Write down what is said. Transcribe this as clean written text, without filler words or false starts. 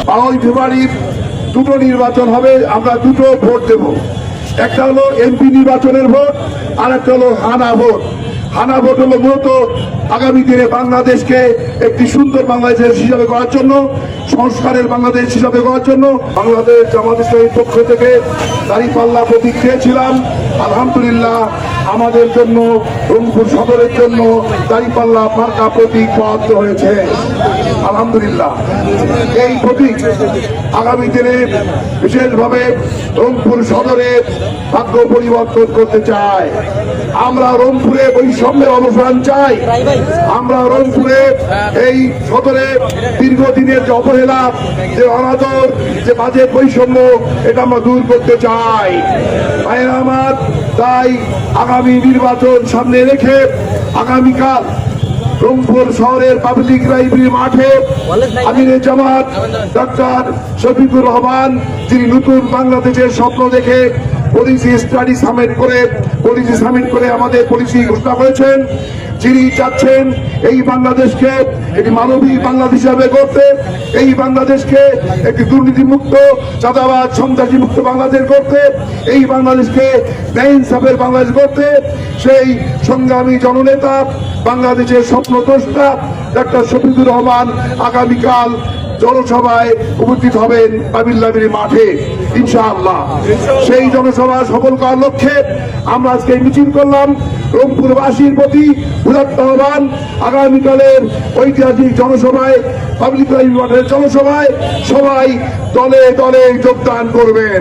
5 ফেব্রুয়ারি দুটো নির্বাচন হবে, আমরা দুটো ভোট দেব। একটা হলো এমপি নির্বাচনের ভোট, আর একটা হলো হানা ভোট। হানা ভোট হলো মূলত আগামী দিনে বাংলাদেশকে একটি সুন্দর বাংলাদেশ হিসাবে করার জন্য, সংস্কারের বাংলাদেশ হিসাবে করার জন্য বাংলাদেশ জামাত ইসলামীর পক্ষ থেকে দাঁড়িপাল্লা প্রতীক খেয়েছিলাম। আলহামদুলিল্লাহ আমাদের জন্য রংপুর সদরের জন্য দাঁড়িপাল্লা মার্কা প্রতীক প্রাপ্ত হয়েছে। আলহামদুলিল্লাহ এই প্রতীক আগামী দিনে বিশেষভাবে রংপুর সদরের ভাগ্য পরিবর্তন করতে চায়। আমরা রংপুরে বৈষম্যের অবসান চাই। আমরা রংপুরে এই সদরে দীর্ঘদিনের যে অবহেলা, যে অনাদর, যে বাজে বৈষম্য, এটা আমরা দূর করতে চাই। ভাইয়েরা আমার, তাই আগামী নির্বাচন সামনে রেখে আগামীকাল রংপুর শহরের পাবলিক লাইব্রেরি মাঠে আমিরে জামাত ডক্টর শফিকুর রহমান, যিনি নতুন বাংলাদেশের স্বপ্ন দেখে পলিসি স্টাডি সামিট করে আমাদের পলিসি ঘোষণা করেছেন, যিনি চাচ্ছেন এই বাংলাদেশকে একটি মানবিক বাংলাদেশ হিসাবে করতে, এই বাংলাদেশকে একটি দুর্নীতিমুক্ত, চাঁদাবাজ, সন্ত্রাসী মুক্ত বাংলাদেশ করতে, এই বাংলাদেশকে ন্যায় ইনসাফের বাংলাদেশ করতে, সেই সংগ্রামী জননেতা বাংলাদেশের স্বপ্নদ্রষ্টা ডক্টর শফিকুর রহমান আগামীকাল জনসভায় উপস্থিত হবেন পাবলিক লাইব্রেরি মাঠে ইনশাআল্লাহ। সেই জনসভা সফল করার লক্ষ্যে আমরা আজকে মিছিল করলাম। রংপুরবাসীর প্রতি উদাত্ত আহ্বান, আগামীকালের ঐতিহাসিক জনসভায়, পাবলিক লাইব্রেরি মাঠের জনসভায় সবাই দলে দলে যোগদান করবেন।